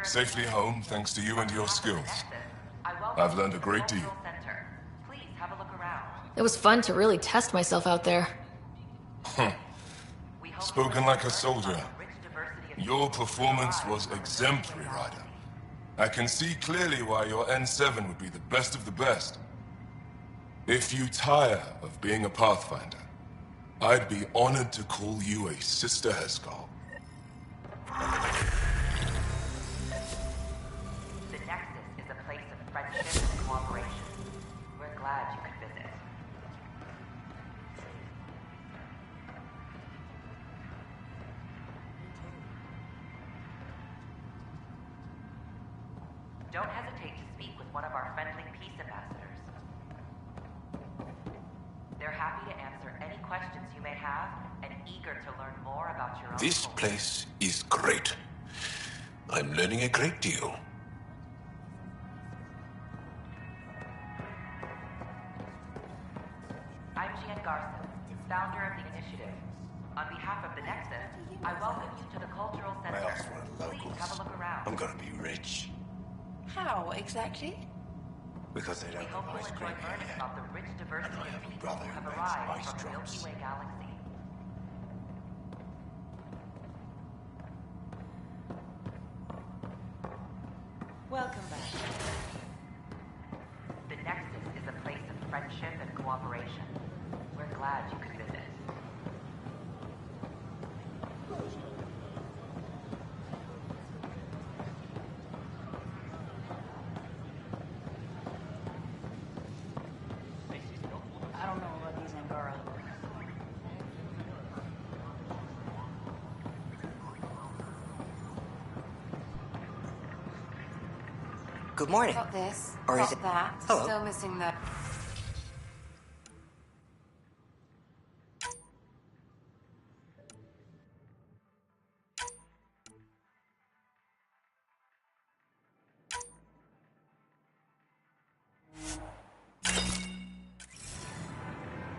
Safely home thanks to you and your skills. I've learned a great deal. It was fun to really test myself out there. Spoken like a soldier. Your performance was exemplary, Ryder. I can see clearly why your N7 would be the best of the best. If you tire of being a Pathfinder, I'd be honored to call you a Sister Heskal. The Nexus is a place of friendship and cooperation. We're glad you could visit. Don't hesitate to speak with one of our friendly peace ambassadors. They're happy to answer any questions you may have and eager to learn more about your own This culture. place is great. I'm learning a great deal. I'm Gian Garson, founder of the initiative. On behalf of the Nexus, I welcome you to the Cultural Center. I asked one of the Please locals. have a look around. I'm gonna be rich. How exactly? Because they We don't hope have you'll ice enjoy cream learning here. about the rich diversity And I of have a people brother who have who makes arrived ice from the Milky drops. Way galaxy. Welcome back. The Nexus is a place of friendship and cooperation. We're glad you could visit. I don't know about these Angara. Good morning. Got this. Or got is it- that. Hello. Still missing the...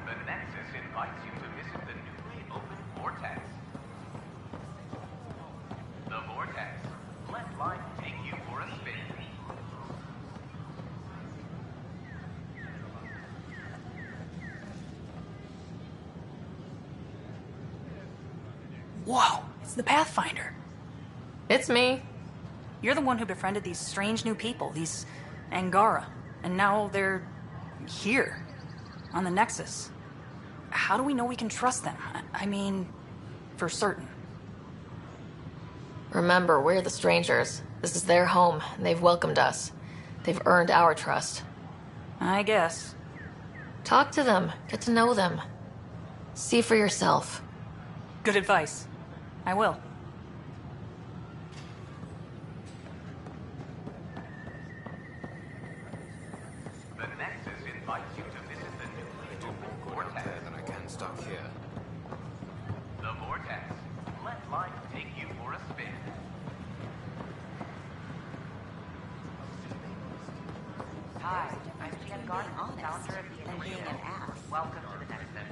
The Nexus invites you to visit the newly opened Vortex. The Vortex. Let life take you for a spin. Whoa, it's the Pathfinder. It's me. You're the one who befriended these strange new people, these Angara. And now they're here, on the Nexus. How do we know we can trust them? I mean, for certain. Remember, we're the strangers. This is their home, and they've welcomed us. They've earned our trust. I guess. Talk to them. Get to know them. See for yourself. Good advice. I will. The Nexus invites you to visit the newly opened Vortex. Than I can stuck here. The Vortex. Let life take you for a spin. Hi, I'm Gian Garson, founder of the and being initiative. an ass. Welcome to the Nexus.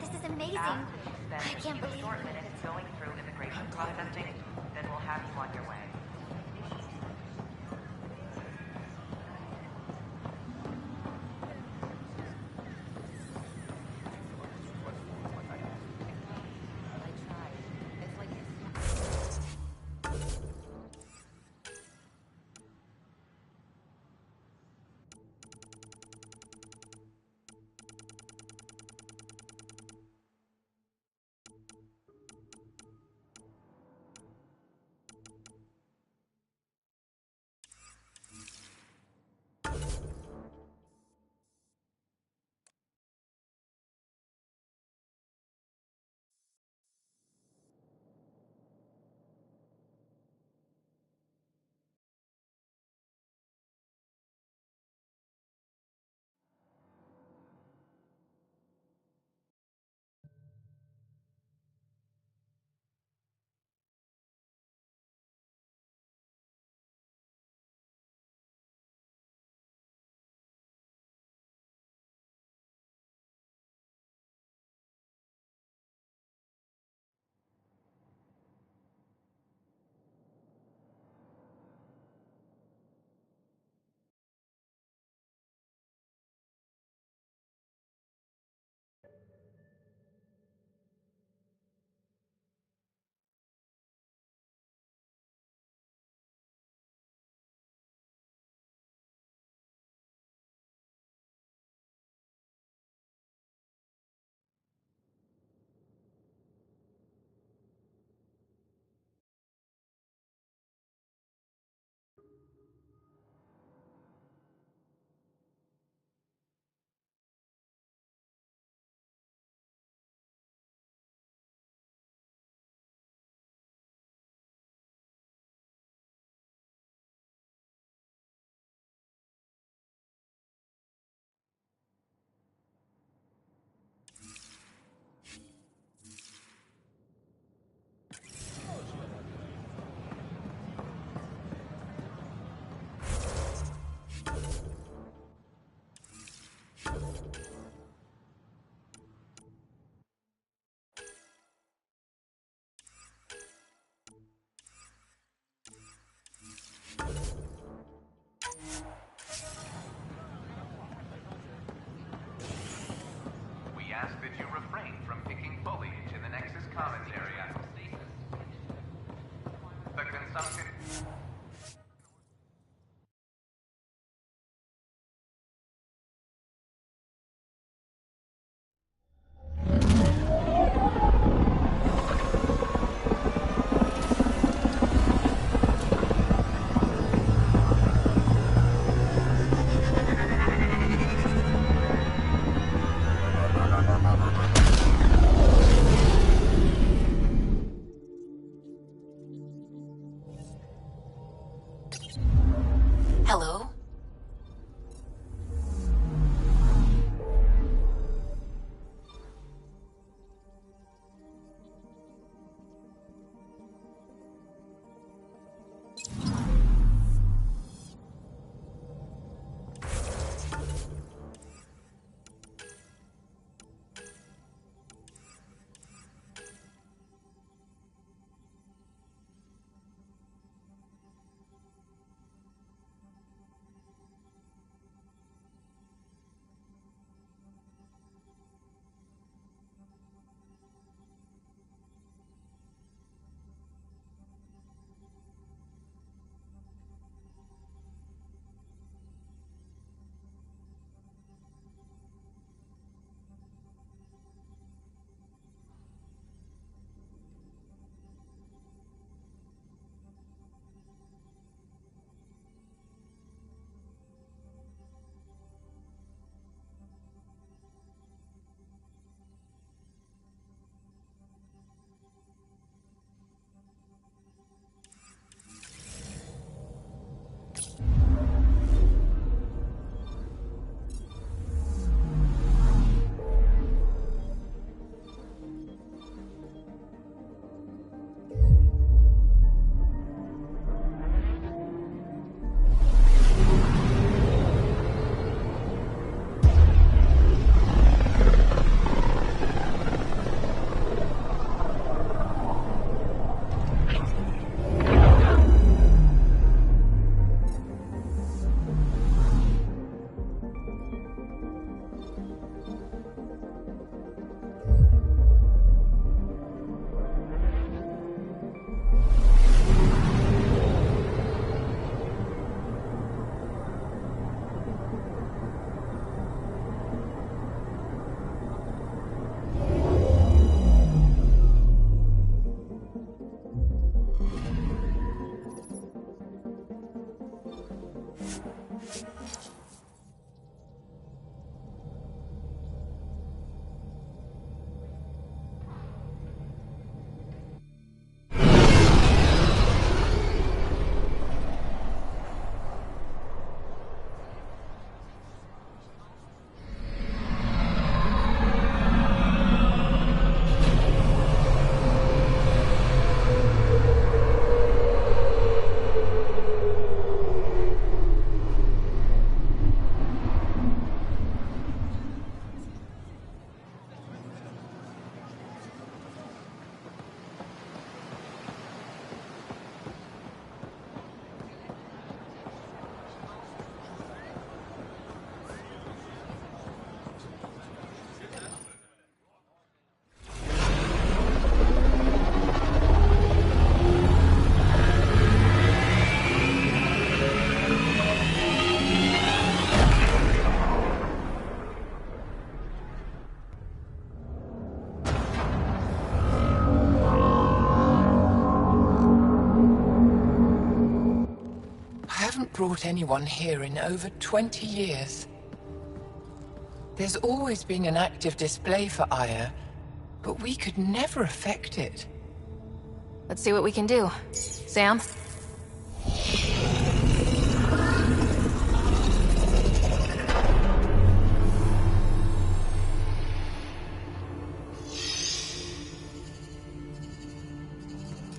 This is amazing. After you spend I a can't few believe short minutes going through immigration processing, then we'll have you on your way. Hello? Brought anyone here in over 20 years. There's always been an active display for Aya, but we could never affect it. Let's see what we can do. Sam?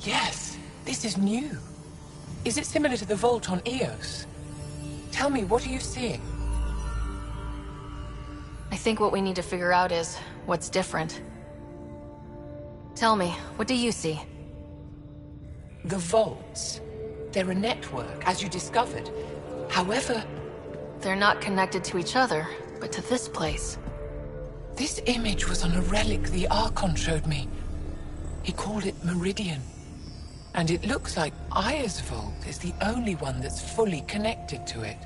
Yes, this is new. Is it similar to the vault on Eos? Tell me, what are you seeing? I think what we need to figure out is what's different. Tell me, what do you see? The vaults. They're a network, as you discovered. However... They're not connected to each other, but to this place. This image was on a relic the Archon showed me. He called it Meridian. And it looks like Aya's vault is the only one that's fully connected to it.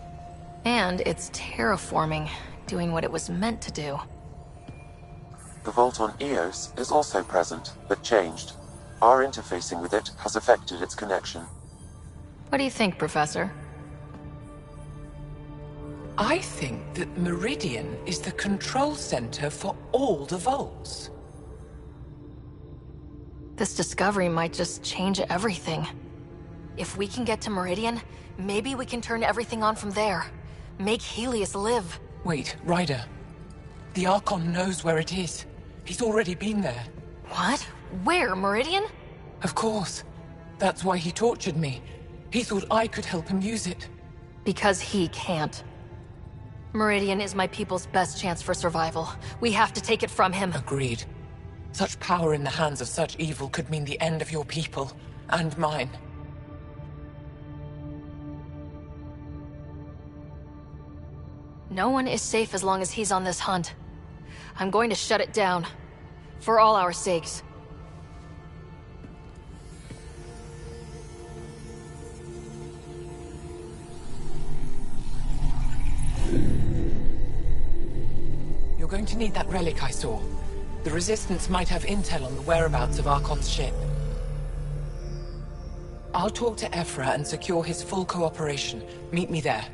And it's terraforming, doing what it was meant to do. The vault on Eos is also present, but changed. Our interfacing with it has affected its connection. What do you think, Professor? I think that Meridian is the control center for all the vaults. This discovery might just change everything. If we can get to Meridian, maybe we can turn everything on from there. Make Helios live. Wait, Ryder. The Archon knows where it is. He's already been there. What? Where, Meridian? Of course. That's why he tortured me. He thought I could help him use it. Because he can't. Meridian is my people's best chance for survival. We have to take it from him. Agreed. Such power in the hands of such evil could mean the end of your people, and mine. No one is safe as long as he's on this hunt. I'm going to shut it down. For all our sakes. You're going to need that relic I saw. The Resistance might have intel on the whereabouts of Archon's ship. I'll talk to Ephra and secure his full cooperation. Meet me there.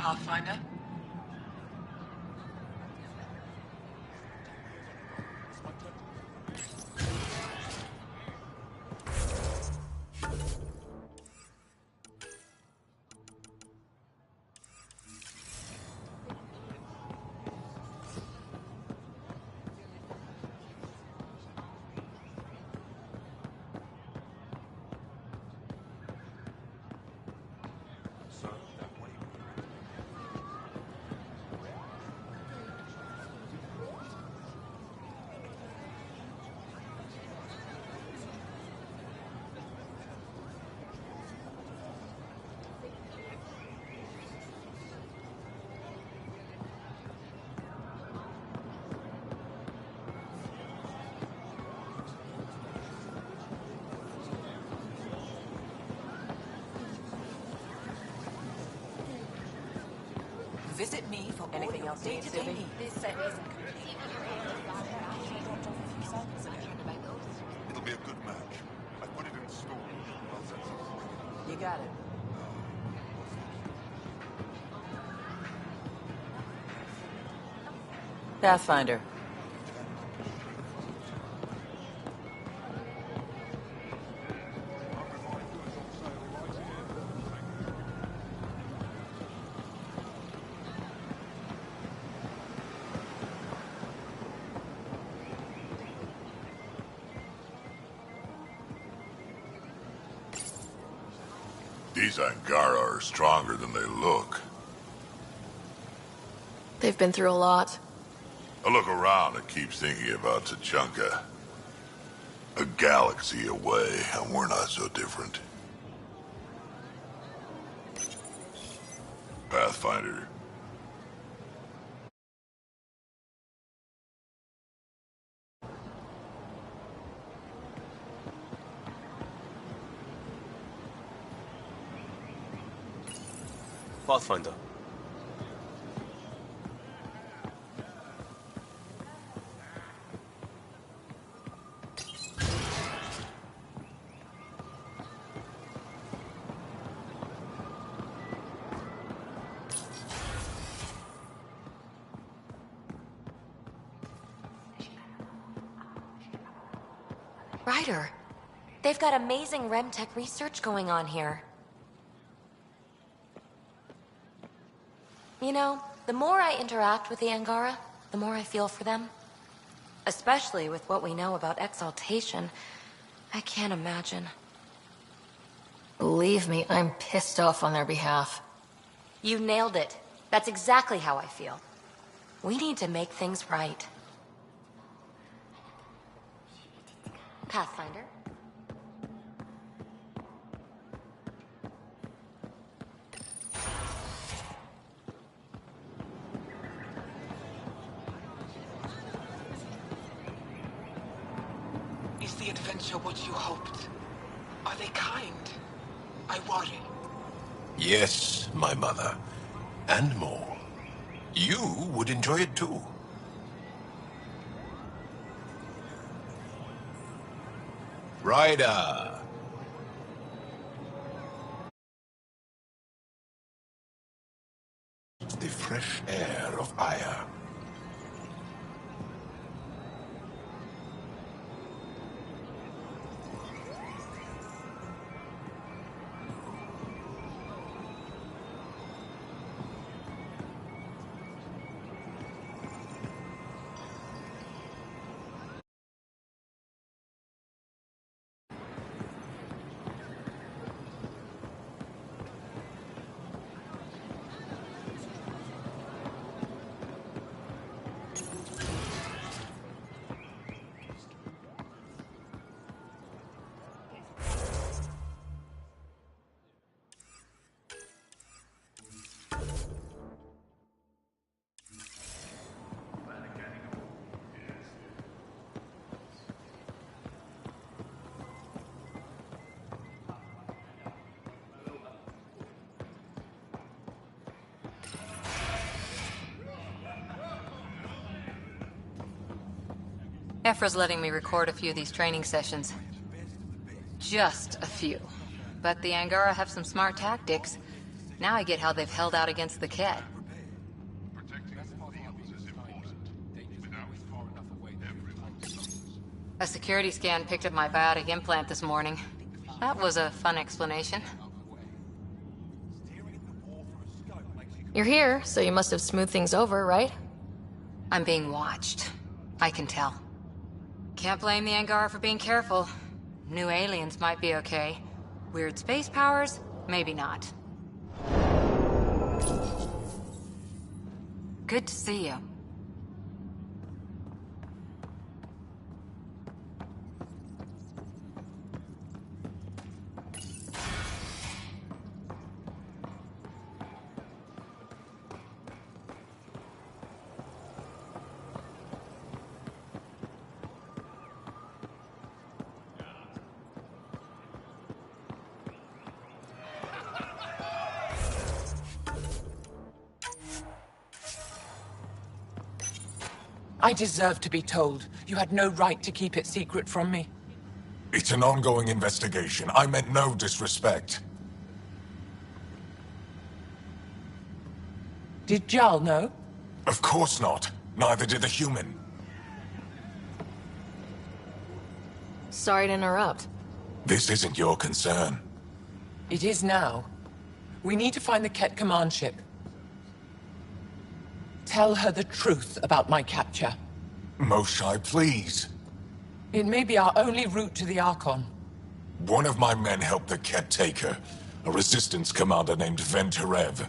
Pathfinder? Visit me for Anything all your else you need, day-to-day Subi? needs. This set isn't complete. It'll be a good match. I put it in store. You got it. Pathfinder. These Angara are stronger than they look. They've been through a lot. I look around and keep thinking about Tachanka. A galaxy away, and we're not so different. Pathfinder. Pathfinder. Ryder, they've got amazing RemTech research going on here. You know, the more I interact with the Angara, the more I feel for them. Especially with what we know about exaltation. I can't imagine. Believe me, I'm pissed off on their behalf. You nailed it. That's exactly how I feel. We need to make things right. Pathfinder? Is the adventure what you hoped? Are they kind? I worry. Yes, my mother. And more. You would enjoy it too. Ryder! The fresh air of Aya. Ephra's letting me record a few of these training sessions. Just a few. But the Angara have some smart tactics. Now I get how they've held out against the Ket. A security scan picked up my biotic implant this morning. That was a fun explanation. You're here, so you must have smoothed things over, right? I'm being watched. I can tell. Can't blame the Angara for being careful. New aliens might be okay. Weird space powers, maybe not. Good to see you. I deserve to be told. You had no right to keep it secret from me. It's an ongoing investigation. I meant no disrespect. Did Jarl know? Of course not. Neither did the human. Sorry to interrupt. This isn't your concern. It is now. We need to find the Ket command ship. Tell her the truth about my capture. Moshai, please. It may be our only route to the Archon. One of my men helped the Ket take her. A resistance commander named Venturev.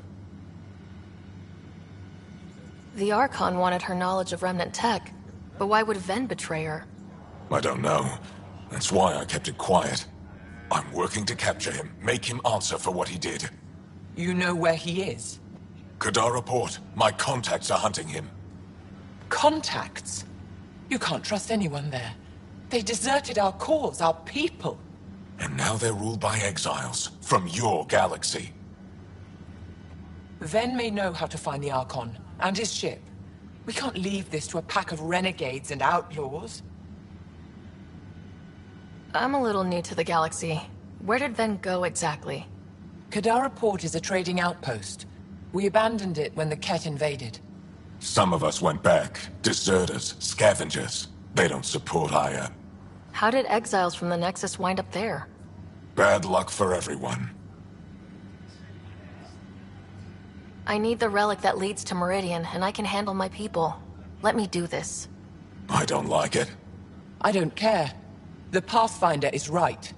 The Archon wanted her knowledge of Remnant tech, but why would Ven betray her? I don't know. That's why I kept it quiet. I'm working to capture him, make him answer for what he did. You know where he is? Kadara Port. My contacts are hunting him. Contacts? You can't trust anyone there. They deserted our cause, our people. And now they're ruled by exiles from your galaxy. Ven may know how to find the Archon and his ship. We can't leave this to a pack of renegades and outlaws. I'm a little new to the galaxy. Where did Ven go exactly? Kadara Port is a trading outpost. We abandoned it when the Ket invaded. Some of us went back. Deserters, scavengers. They don't support Aya. How did exiles from the Nexus wind up there? Bad luck for everyone. I need the relic that leads to Meridian, and I can handle my people. Let me do this. I don't like it. I don't care. The Pathfinder is right.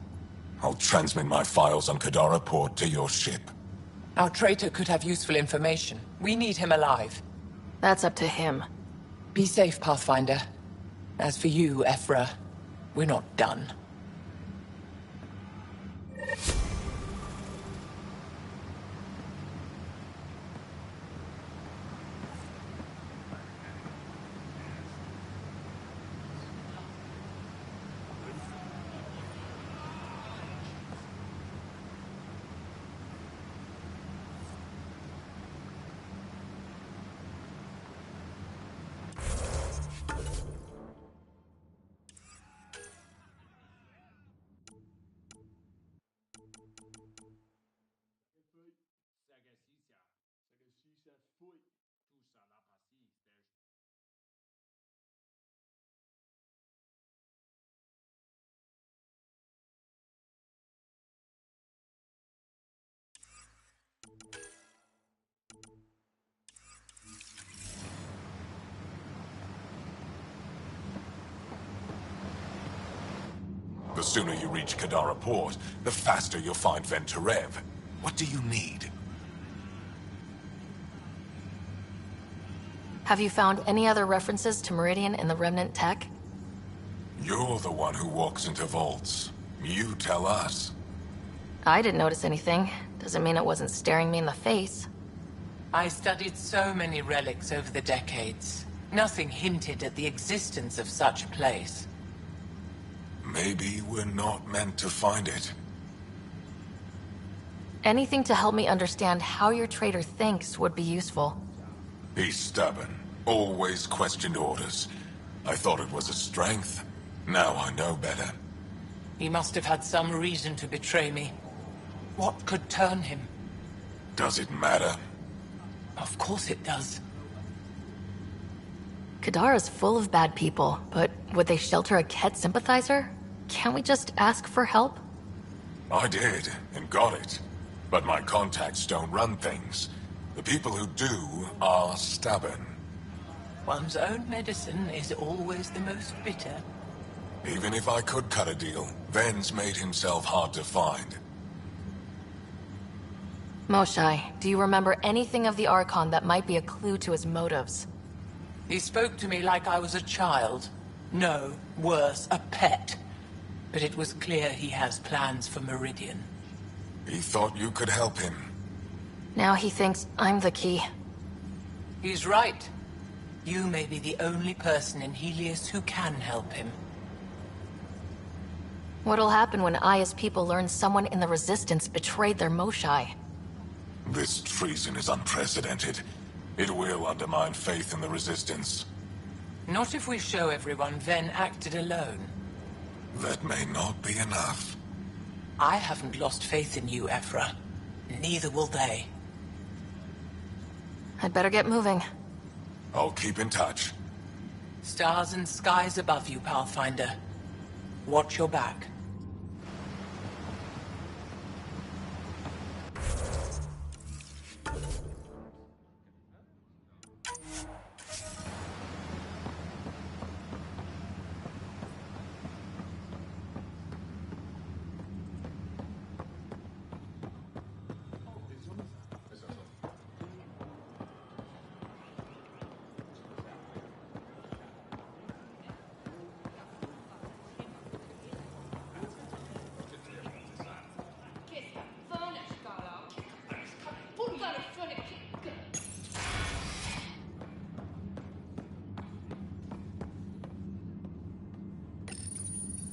I'll transmit my files on Kadara Port to your ship. Our traitor could have useful information. We need him alive. That's up to him. Be safe, Pathfinder. As for you, Ephra, we're not done. The sooner you reach Kadara Port, the faster you'll find Venturev. What do you need? Have you found any other references to Meridian in the Remnant tech? You're the one who walks into vaults. You tell us. I didn't notice anything. Doesn't mean it wasn't staring me in the face. I studied so many relics over the decades. Nothing hinted at the existence of such a place. Maybe we're not meant to find it. Anything to help me understand how your traitor thinks would be useful. He's stubborn. Always questioned orders. I thought it was a strength. Now I know better. He must have had some reason to betray me. What could turn him? Does it matter? Of course it does. Kadara's full of bad people, but would they shelter a Ket sympathizer? Can't we just ask for help? I did, and got it. But my contacts don't run things. The people who do are stubborn. One's own medicine is always the most bitter. Even if I could cut a deal, Ven's made himself hard to find. Moshai, do you remember anything of the Archon that might be a clue to his motives? He spoke to me like I was a child. No, worse, a pet. But it was clear he has plans for Meridian. He thought you could help him. Now he thinks I'm the key. He's right. You may be the only person in Helios who can help him. What'll happen when Aya's people learn someone in the Resistance betrayed their Moshai? This treason is unprecedented. It will undermine faith in the Resistance. Not if we show everyone Ven acted alone. That may not be enough. I haven't lost faith in you, Ephra. Neither will they. I'd better get moving. I'll keep in touch. Stars and skies above you, Pathfinder. Watch your back.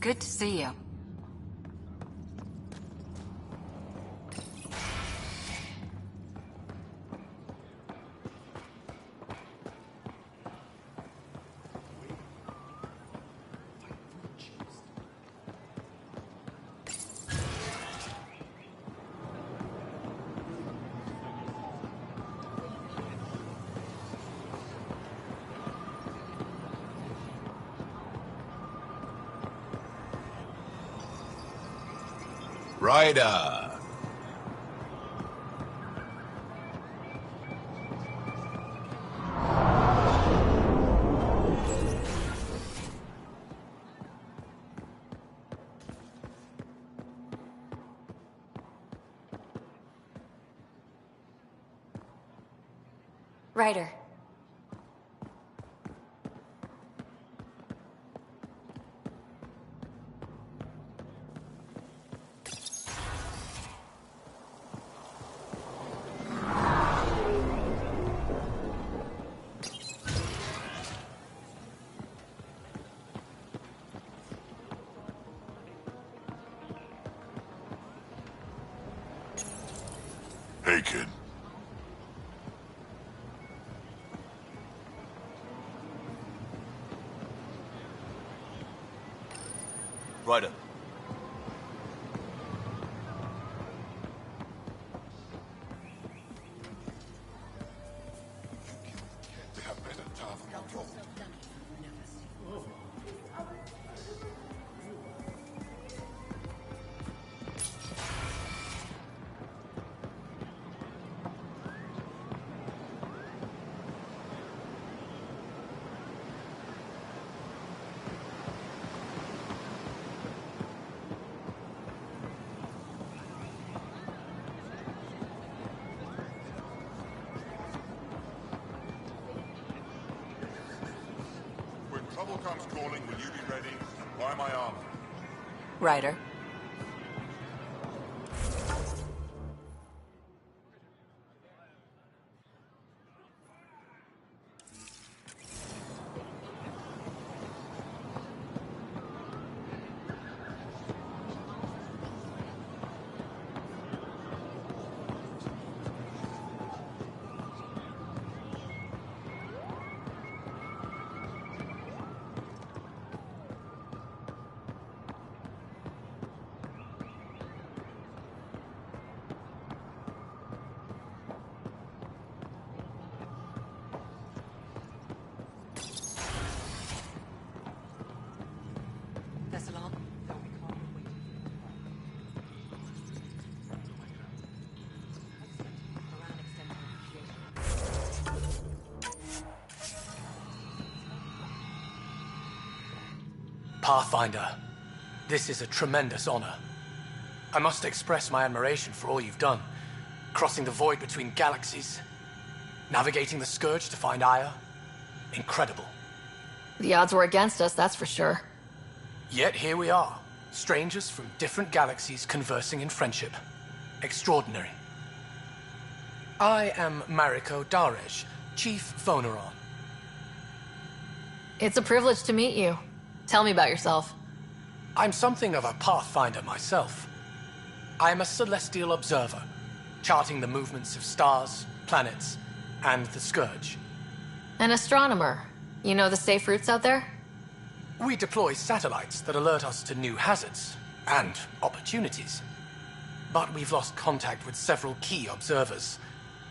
Good to see you. Ryder! Ryder. Hey, kid. Ryder. Trouble comes calling, will you be ready? Buy my armor. Ryder. Pathfinder, this is a tremendous honor. I must express my admiration for all you've done. Crossing the void between galaxies, navigating the Scourge to find Aya. Incredible. The odds were against us, that's for sure. Yet here we are, strangers from different galaxies conversing in friendship. Extraordinary. I am Mariko Darej, Chief Phoneron. It's a privilege to meet you. Tell me about yourself. I'm something of a pathfinder myself. I am a celestial observer, charting the movements of stars, planets, and the Scourge. An astronomer. You know the safe routes out there? We deploy satellites that alert us to new hazards and opportunities. But we've lost contact with several key observers.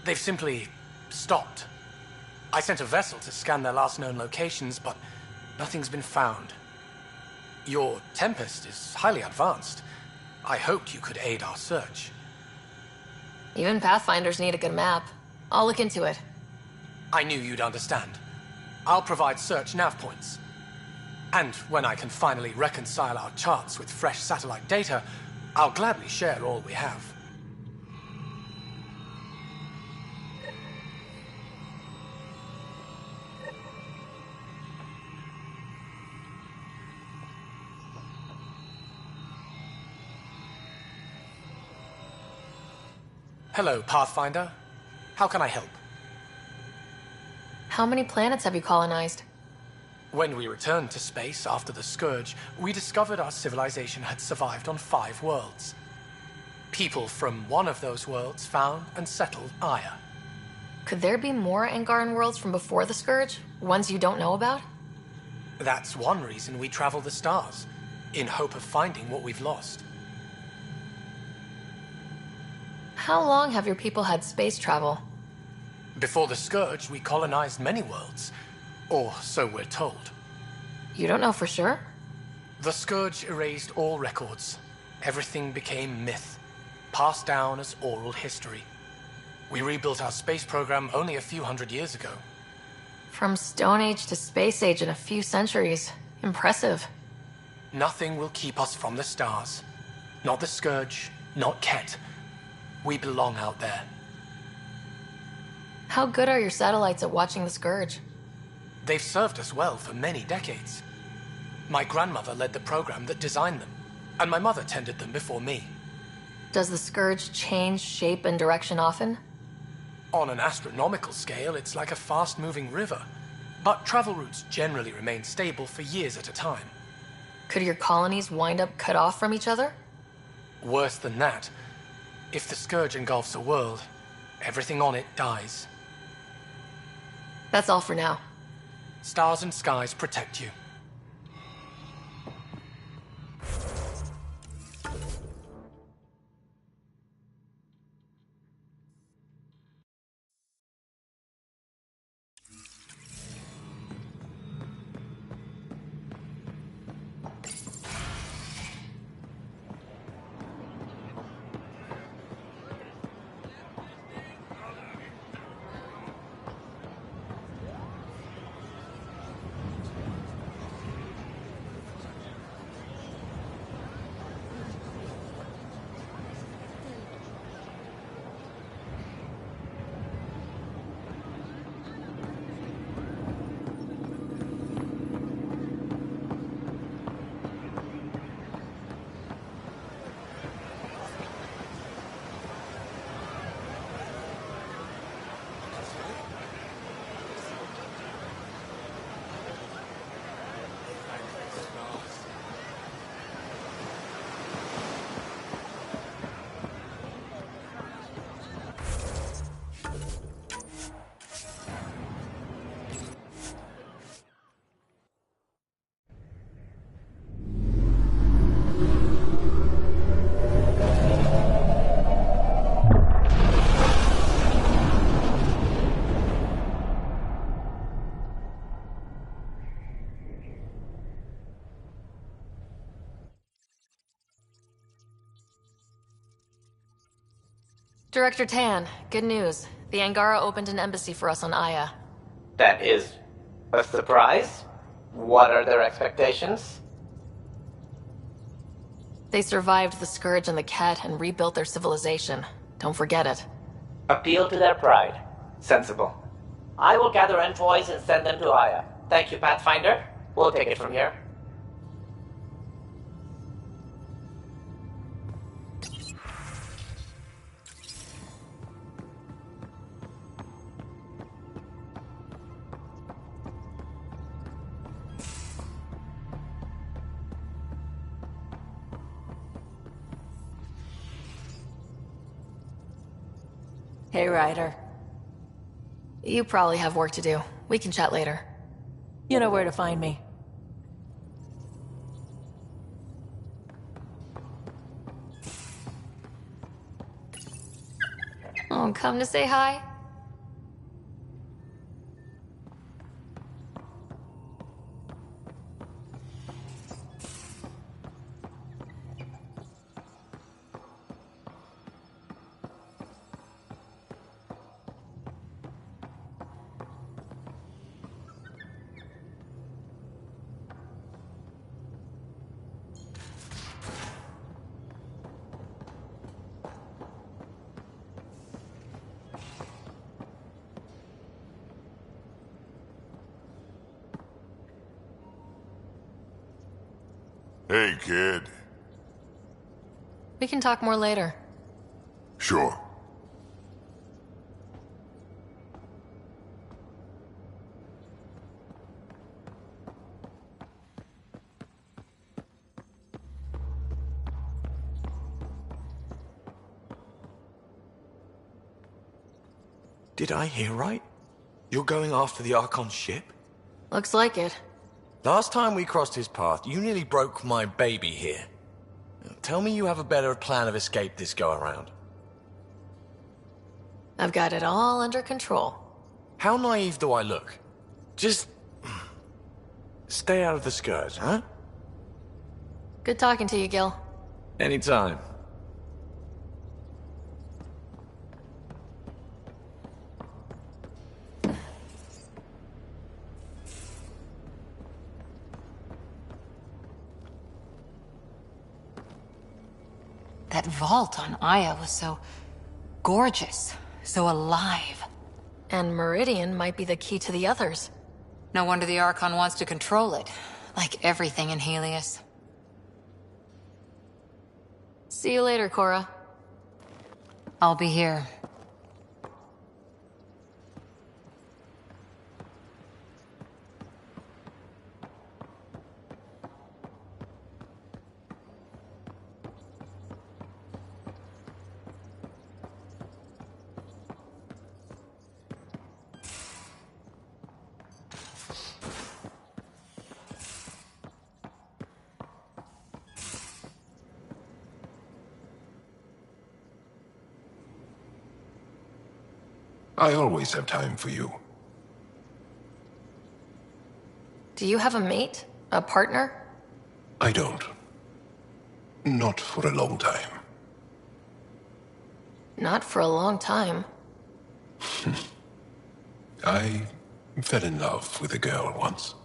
They've simply stopped. I sent a vessel to scan their last known locations, but nothing's been found. Your Tempest is highly advanced. I hoped you could aid our search. Even Pathfinders need a good map. I'll look into it. I knew you'd understand. I'll provide search nav points. And when I can finally reconcile our charts with fresh satellite data, I'll gladly share all we have. Hello, Pathfinder. How can I help? How many planets have you colonized? When we returned to space after the Scourge, we discovered our civilization had survived on 5 worlds. People from one of those worlds found and settled Aya. Could there be more Angaran worlds from before the Scourge? Ones you don't know about? That's one reason we travel the stars, in hope of finding what we've lost. How long have your people had space travel? Before the Scourge, we colonized many worlds. Or so we're told. You don't know for sure? The Scourge erased all records. Everything became myth, passed down as oral history. We rebuilt our space program only a few hundred years ago. From Stone Age to Space Age in a few centuries. Impressive. Nothing will keep us from the stars. Not the Scourge, not Ket. We belong out there. How good are your satellites at watching the Scourge? They've served us well for many decades. My grandmother led the program that designed them, and my mother tended them before me. Does the Scourge change shape and direction often? On an astronomical scale, it's like a fast-moving river. But travel routes generally remain stable for years at a time. Could your colonies wind up cut off from each other? Worse than that. If the Scourge engulfs a world, everything on it dies. That's all for now. Stars and skies protect you. Director Tan, good news. The Angara opened an embassy for us on Aya. That is a surprise? What are their expectations? They survived the Scourge and the Ket and rebuilt their civilization. Don't forget it. Appeal to their pride. Sensible. I will gather envoys and send them to Aya. Thank you, Pathfinder. We'll take it from here. Hey, Ryder. You probably have work to do. We can chat later. You know where to find me. Oh, come to say hi? Hey, kid. We can talk more later. Sure. Did I hear right? You're going after the Archon's ship? Looks like it. Last time we crossed his path, you nearly broke my baby here. Tell me you have a better plan of escape this go-around. I've got it all under control. How naive do I look? Just... stay out of the Scourge, huh? Good talking to you, Gil. Anytime. That vault on Aya was so gorgeous, so alive. And Meridian might be the key to the others. No wonder the Archon wants to control it, like everything in Helios. See you later, Cora. I'll be here. I always have time for you. Do you have a mate? A partner? I don't. Not for a long time. Not for a long time. I fell in love with a girl once.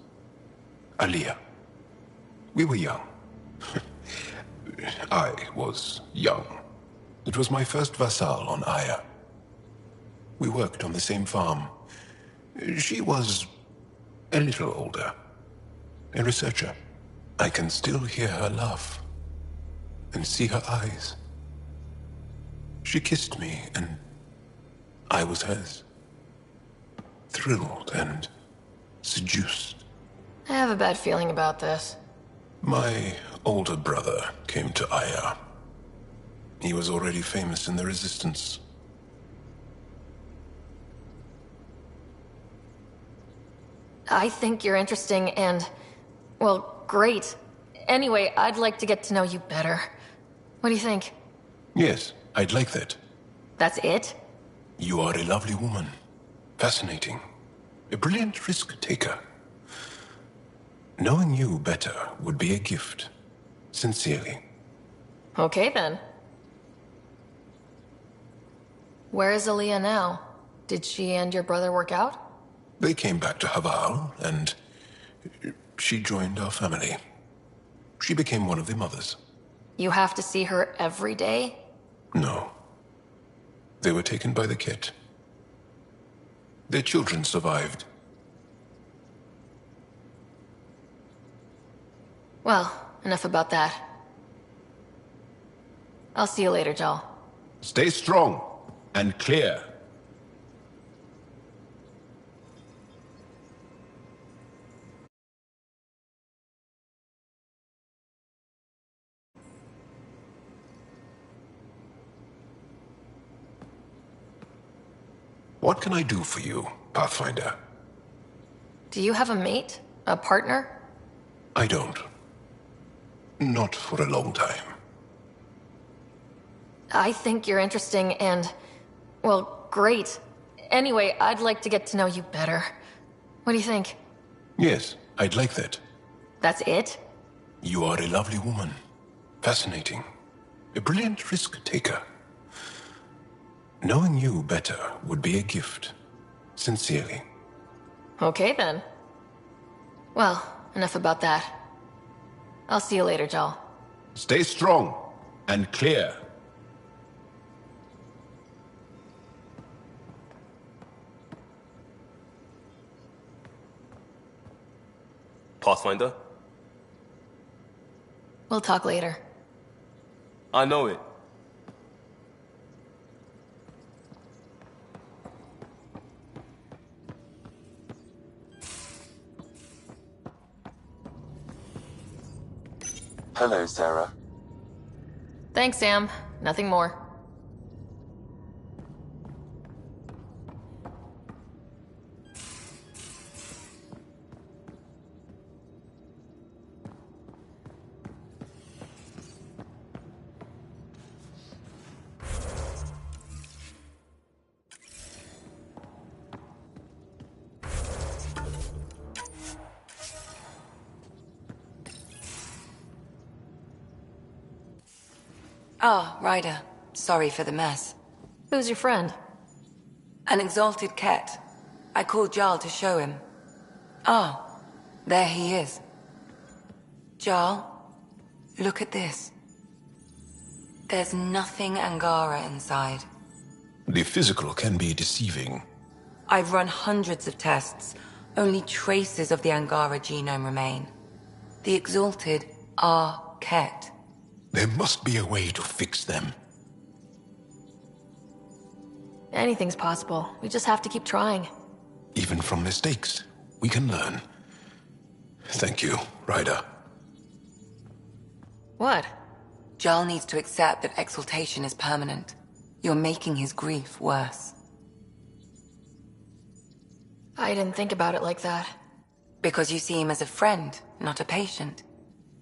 Aliyah. We were young. I was young. It was my first vassal on Aya. We worked on the same farm. She was a little older. A researcher. I can still hear her laugh and see her eyes. She kissed me and I was hers. Thrilled and seduced. I have a bad feeling about this. My older brother came to Aya. He was already famous in the Resistance. I think you're interesting and, well, great. Anyway, I'd like to get to know you better. What do you think? Yes, I'd like that. That's it? You are a lovely woman. Fascinating. A brilliant risk-taker. Knowing you better would be a gift. Sincerely. Okay, then. Where is Aliyah now? Did she and your brother work out? They came back to Haval, and she joined our family. She became one of the mothers. You have to see her every day? No. They were taken by the Kett. Their children survived. Well, enough about that. I'll see you later, Jal. Stay strong and clear. What can I do for you, Pathfinder? Do you have a mate? A partner? I don't. Not for a long time. I think you're interesting and, well, great. Anyway, I'd like to get to know you better. What do you think? Yes, I'd like that. That's it? You are a lovely woman. Fascinating. A brilliant risk-taker. Knowing you better would be a gift. Sincerely. Okay, then. Well, enough about that. I'll see you later, Jal. Stay strong and clear. Pathfinder? We'll talk later. I know it. Hello, Sarah. Thanks, Sam. Nothing more. Ah, Ryder. Sorry for the mess. Who's your friend? An exalted Ket. I called Jarl to show him. Ah, there he is. Jarl, look at this. There's nothing Angara inside. The physical can be deceiving. I've run hundreds of tests. Only traces of the Angara genome remain. The exalted are Ket. There must be a way to fix them. Anything's possible. We just have to keep trying. Even from mistakes, we can learn. Thank you, Ryder. What? Jarl needs to accept that exaltation is permanent. You're making his grief worse. I didn't think about it like that. Because you see him as a friend, not a patient.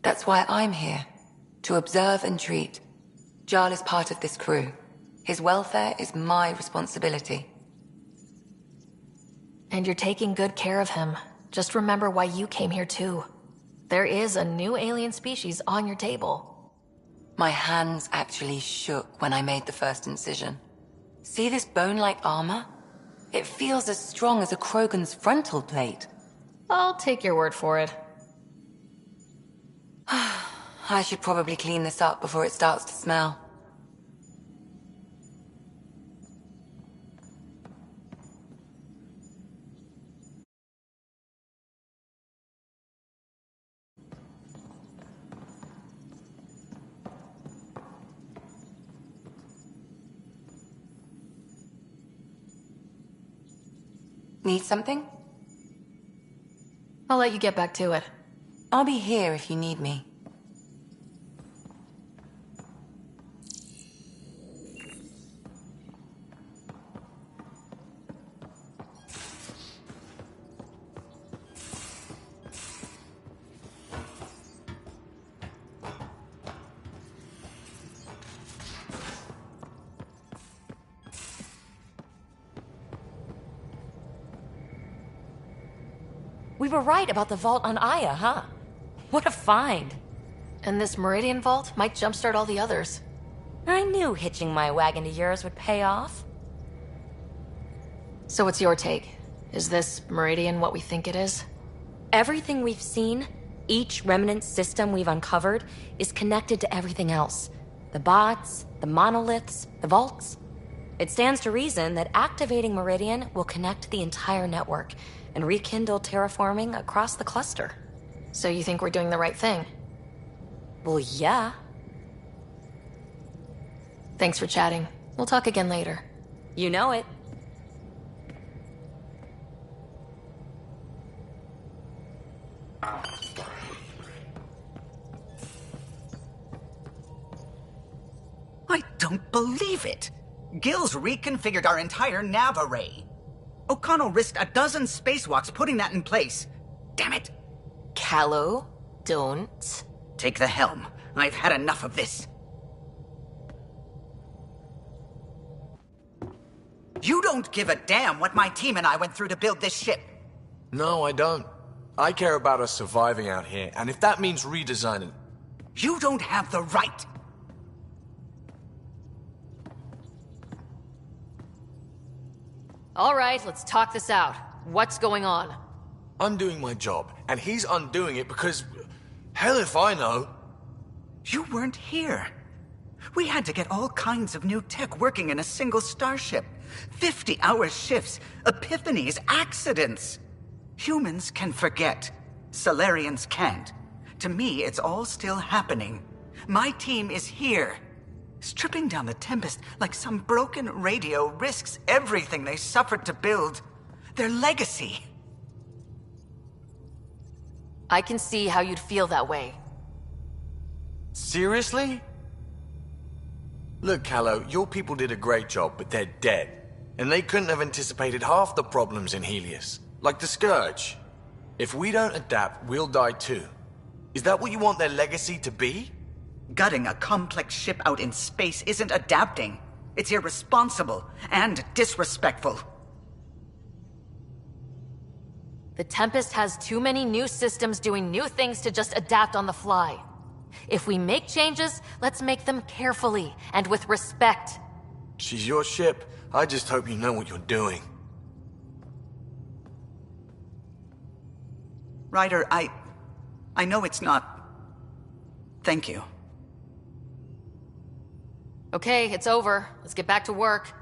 That's why I'm here. To observe and treat. Jarl is part of this crew. His welfare is my responsibility. And you're taking good care of him. Just remember why you came here too. There is a new alien species on your table. My hands actually shook when I made the first incision. See this bone-like armor? It feels as strong as a Krogan's frontal plate. I'll take your word for it. I should probably clean this up before it starts to smell. Need something? I'll let you get back to it. I'll be here if you need me. We were right about the vault on Aya, huh? What a find. And this Meridian vault might jumpstart all the others. I knew hitching my wagon to yours would pay off. So what's your take? Is this Meridian what we think it is? Everything we've seen, each remnant system we've uncovered, is connected to everything else. The bots, the monoliths, the vaults. It stands to reason that activating Meridian will connect the entire network and rekindle terraforming across the cluster. So you think we're doing the right thing? Well, yeah. Thanks for chatting. We'll talk again later. You know it. I don't believe it! Gil's reconfigured our entire nav array. O'Connell risked a dozen spacewalks putting that in place. Damn it! Callow, don't. Take the helm. I've had enough of this. You don't give a damn what my team and I went through to build this ship. No, I don't. I care about us surviving out here, and if that means redesigning... You don't have the right. All right, let's talk this out. What's going on? I'm doing my job, and he's undoing it because... Hell if I know. You weren't here. We had to get all kinds of new tech working in a single starship. 50-hour shifts, epiphanies, accidents. Humans can forget. Solarians can't. To me, it's all still happening. My team is here. Stripping down the Tempest like some broken radio risks everything they suffered to build. Their legacy. I can see how you'd feel that way. Seriously? Look, Callow, your people did a great job, but they're dead. And they couldn't have anticipated half the problems in Helios. Like the Scourge. If we don't adapt, we'll die too. Is that what you want their legacy to be? Gutting a complex ship out in space isn't adapting. It's irresponsible and disrespectful. The Tempest has too many new systems doing new things to just adapt on the fly. If we make changes, let's make them carefully and with respect. She's your ship. I just hope you know what you're doing. Ryder, I know it's not... Thank you. Okay, it's over. Let's get back to work.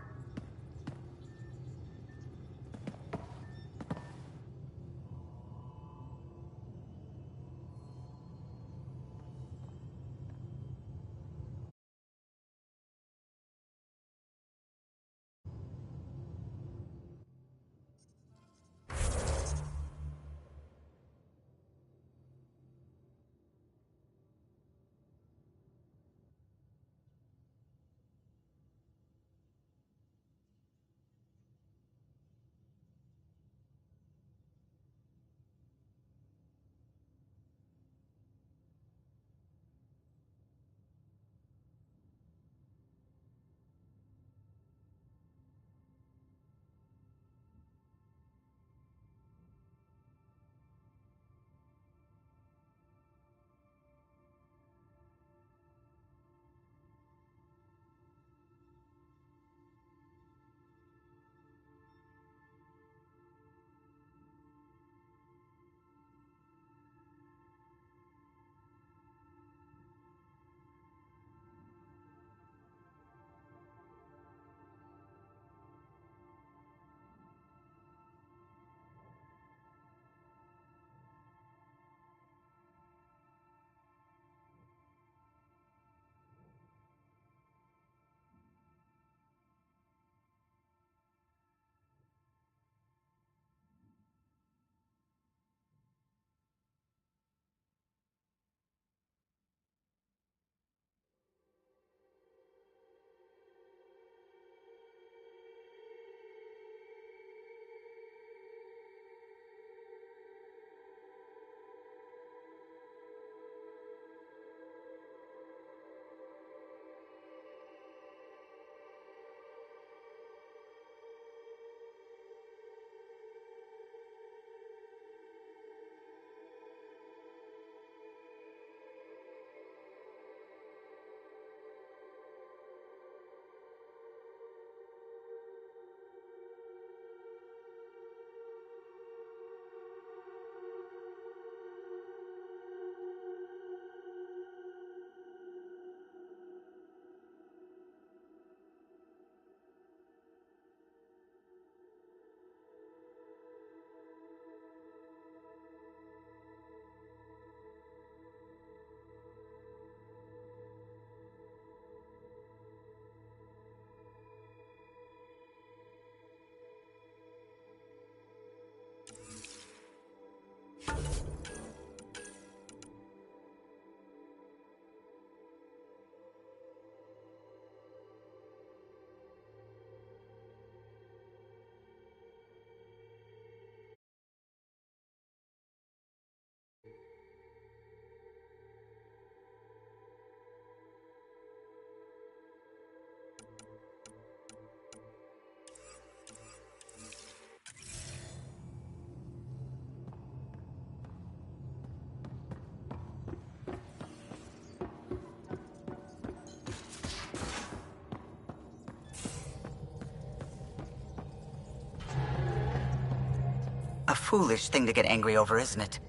A foolish thing to get angry over, isn't it?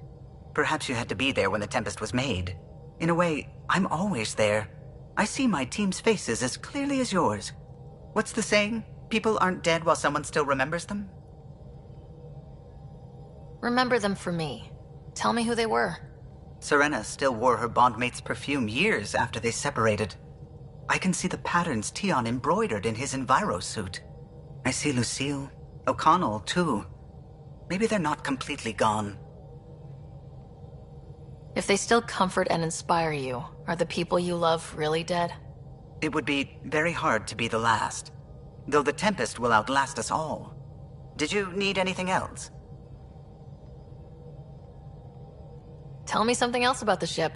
Perhaps you had to be there when the Tempest was made. In a way, I'm always there. I see my team's faces as clearly as yours. What's the saying? People aren't dead while someone still remembers them? Remember them for me. Tell me who they were. Serena still wore her bondmate's perfume years after they separated. I can see the patterns Tion embroidered in his Enviro suit. I see Lucille, O'Connell, too. Maybe they're not completely gone. If they still comfort and inspire you, are the people you love really dead? It would be very hard to be the last, though the Tempest will outlast us all. Did you need anything else? Tell me something else about the ship.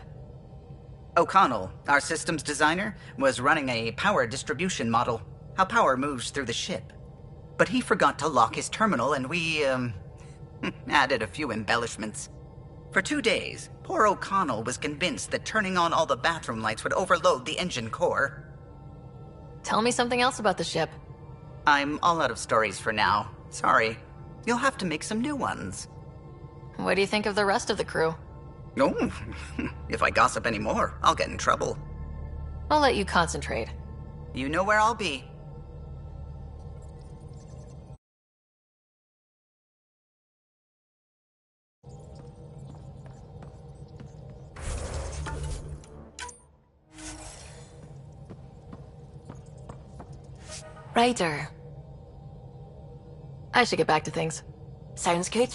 O'Connell, our systems designer, was running a power distribution model, how power moves through the ship. But he forgot to lock his terminal and we, added a few embellishments. For 2 days, poor O'Connell was convinced that turning on all the bathroom lights would overload the engine core. Tell me something else about the ship. I'm all out of stories for now. Sorry. You'll have to make some new ones. What do you think of the rest of the crew? Oh, if I gossip anymore, I'll get in trouble. I'll let you concentrate. You know where I'll be. Ryder. I should get back to things. Sounds good.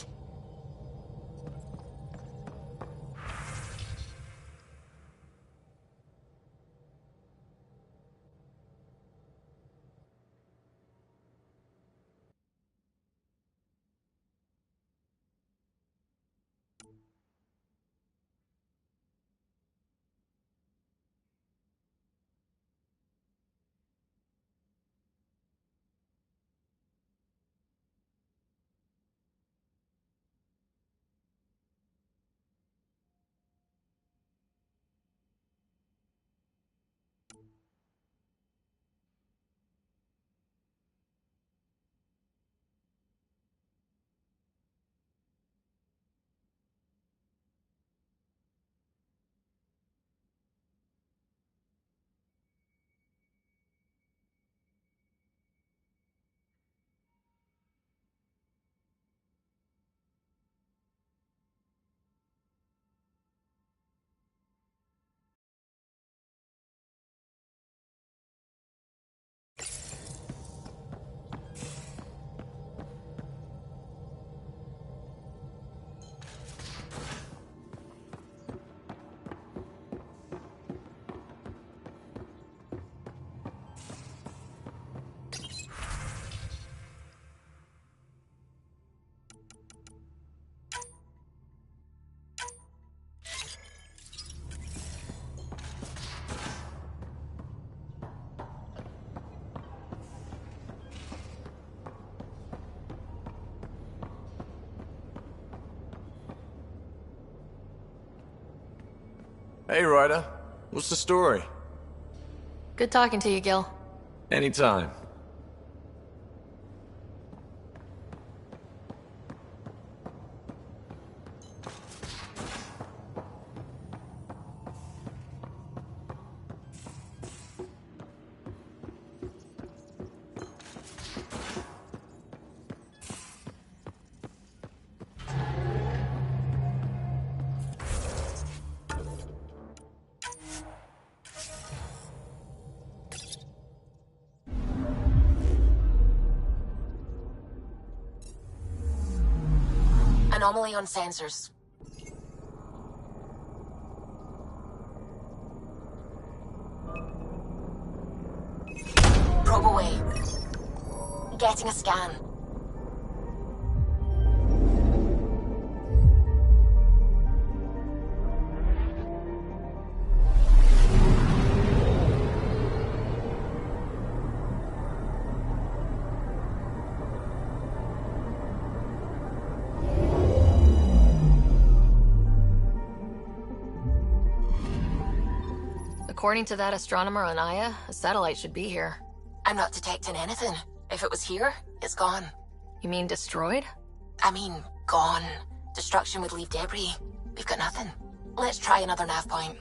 Hey, Ryder. What's the story? Good talking to you, Gil. Anytime. Anomaly on sensors. Probe away. Getting a scan. According to that astronomer on Aya, a satellite should be here. I'm not detecting anything. If it was here, it's gone. You mean destroyed? I mean, Gone. Destruction would leave debris. We've got nothing. Let's try another nav point.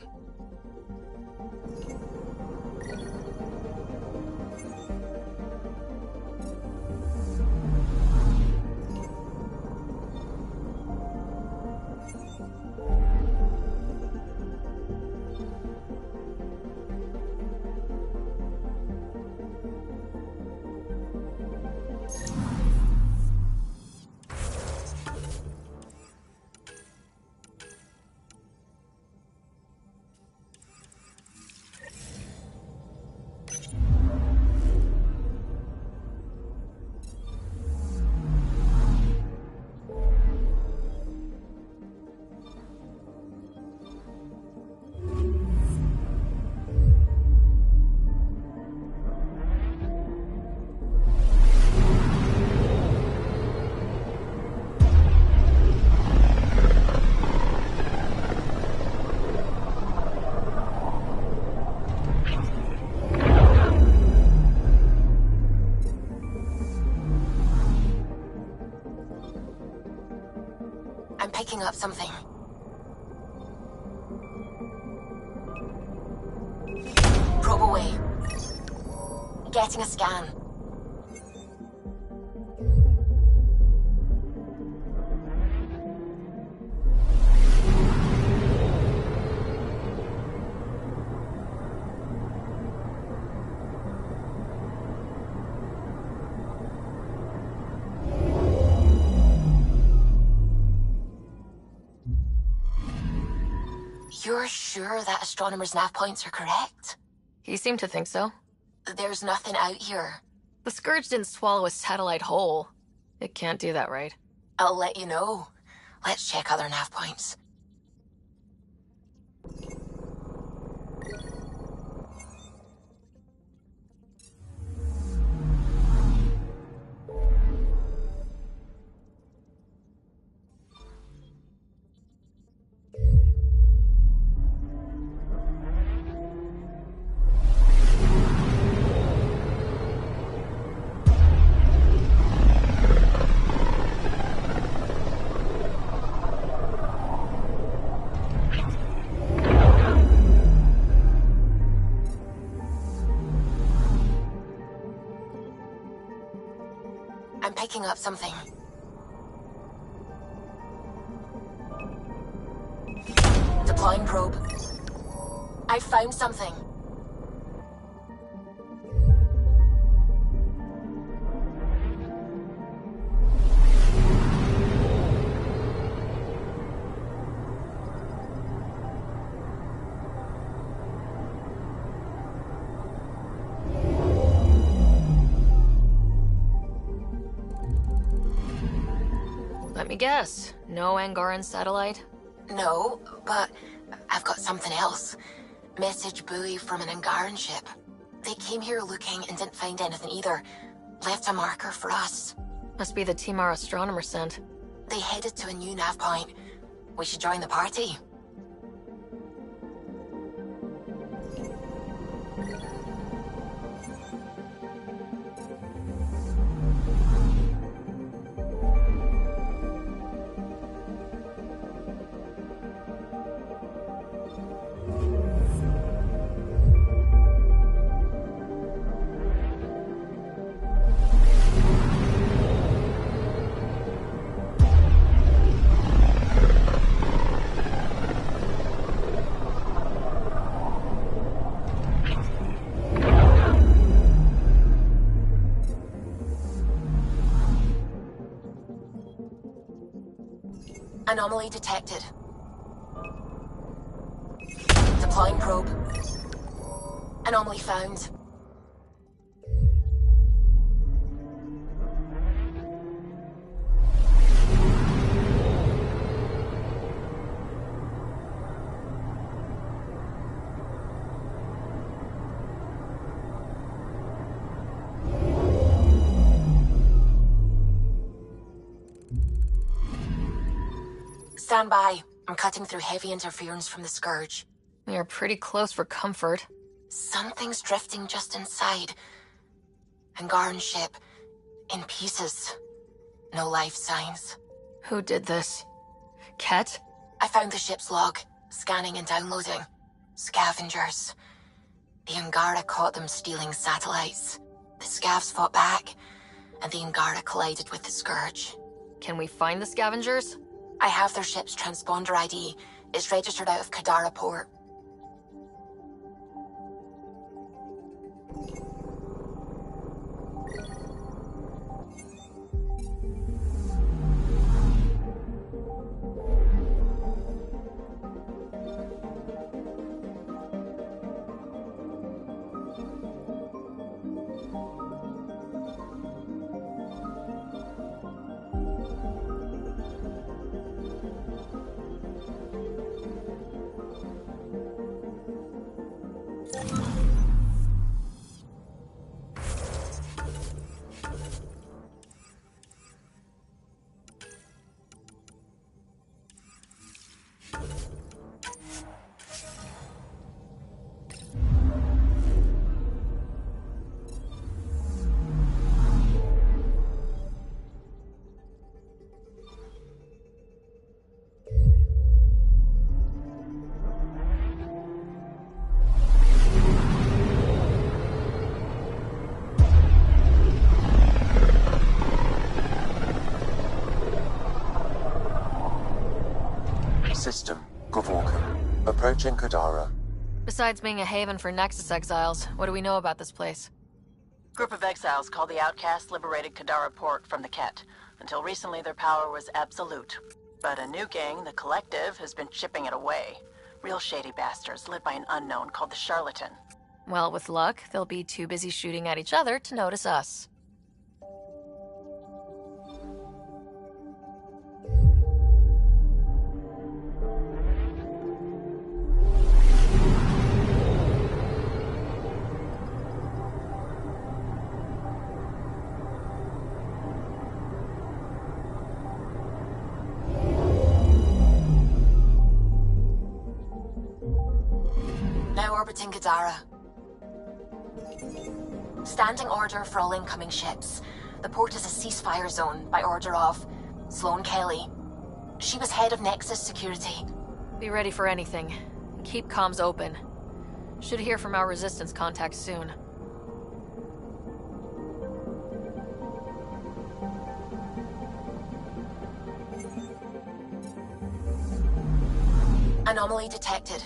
I'm picking up something. Probe away. Getting a scan. You're sure that astronomer's nav points are correct? He seemed to think so. There's nothing out here. The Scourge didn't swallow a satellite whole. It can't do that, right? I'll let you know. Let's check other nav points. I'm picking up something. Deploying probe. I found something. Let me guess. No Angaran satellite? No, but I've got something else. Message buoy from an Angaran ship. They came here looking and didn't find anything either. Left a marker for us. Must be the team our astronomer sent. They headed to a new nav point. We should join the party. Anomaly detected. Deploying probe. Anomaly found. Stand by. I'm cutting through heavy interference from the Scourge. We are pretty close for comfort. Something's drifting just inside. Angaran ship. In pieces. No life signs. Who did this? Ket? I found the ship's log, scanning and downloading. Scavengers. The Angara caught them stealing satellites. The Scavs fought back, and the Angara collided with the Scourge. Can we find the scavengers? I have their ship's transponder ID. It's registered out of Kadara port. System, Gavorka. Approaching Kadara. Besides being a haven for Nexus exiles, what do we know about this place? Group of exiles called the Outcasts liberated Kadara port from the Ket. Until recently, their power was absolute. But a new gang, the Collective, has been chipping it away. Real shady bastards led by an unknown called the Charlatan. Well, with luck, they'll be too busy shooting at each other to notice us. Now orbiting Kadara. Standing order for all incoming ships. The port is a ceasefire zone by order of Sloane Kelly. She was head of Nexus security. Be ready for anything. Keep comms open. Should hear from our resistance contacts soon. Anomaly detected.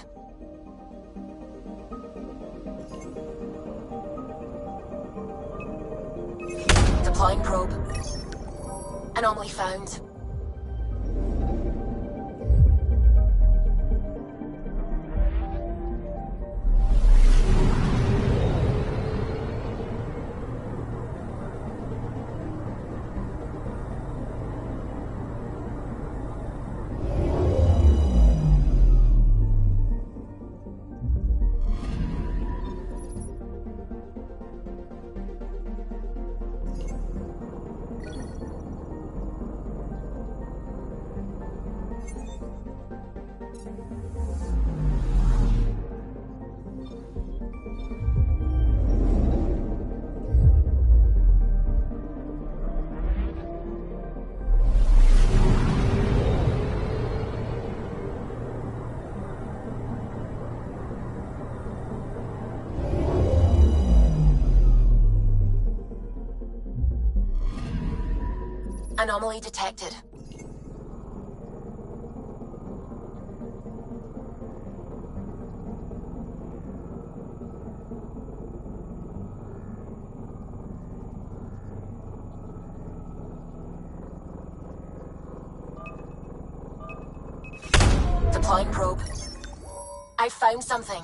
Deploying probe. Anomaly found. Anomaly detected. Deploying probe. I found something.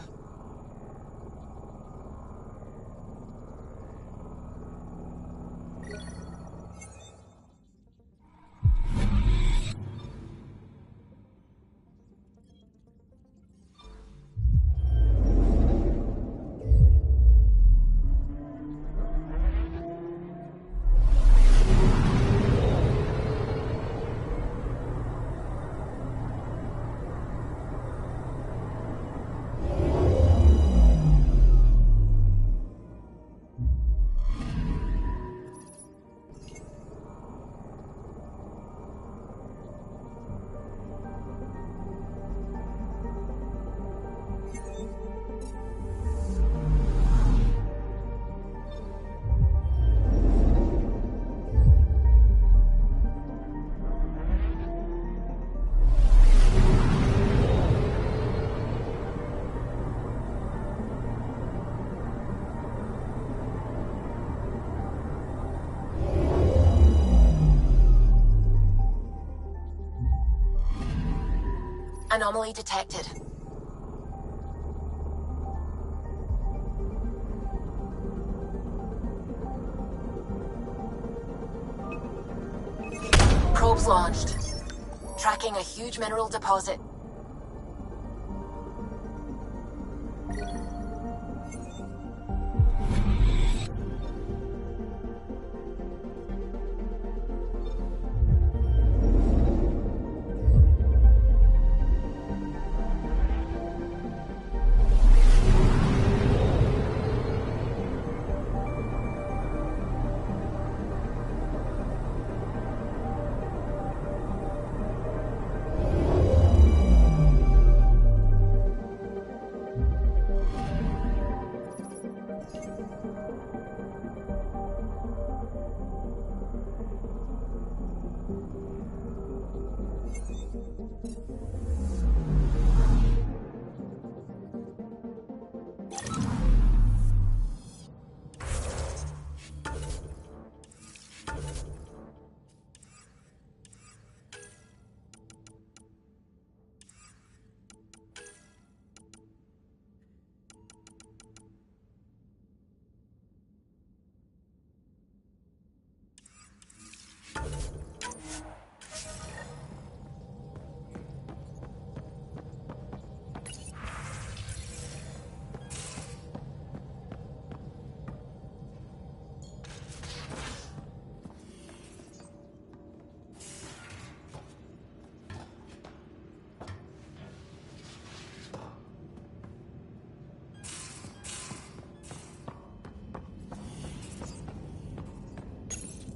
Anomaly detected. Probes launched. Tracking a huge mineral deposit.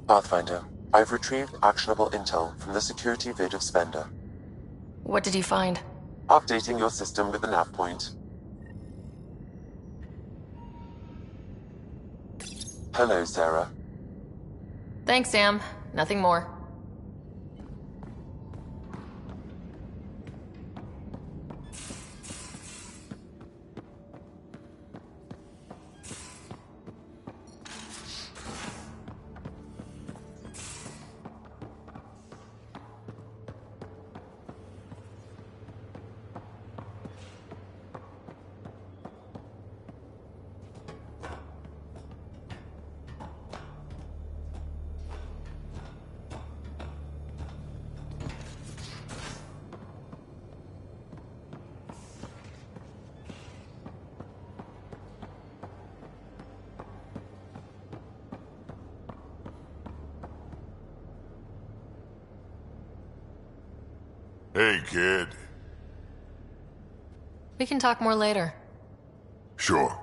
Pathfinder, I've retrieved actionable intel from the security vid of Spender. What did you find? Updating your system with the nav point. Hello, Sarah. Thanks, Sam. Nothing more. Hey, kid. We can talk more later. Sure.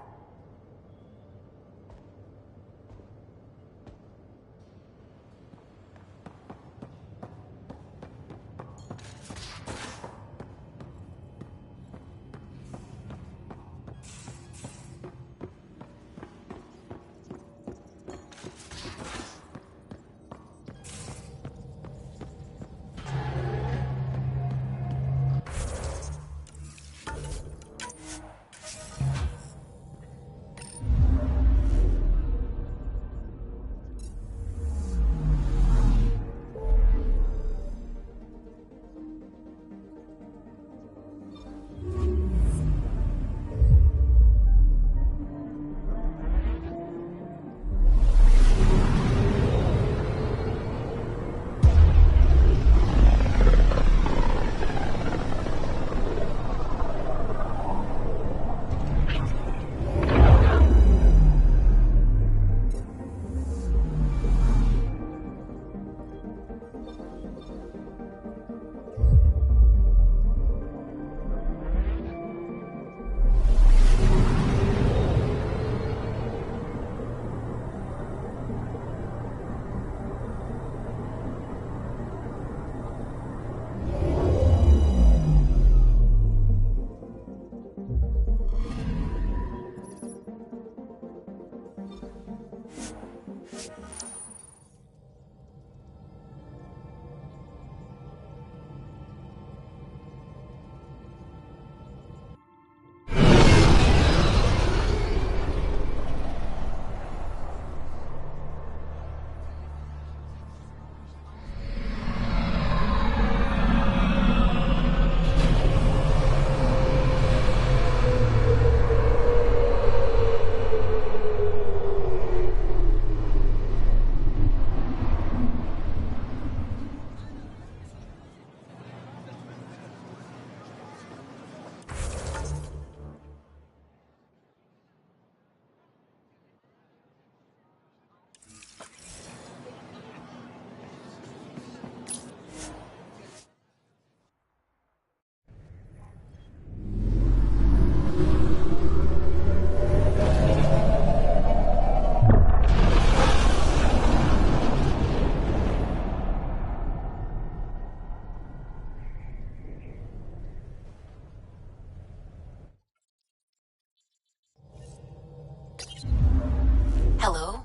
Hello?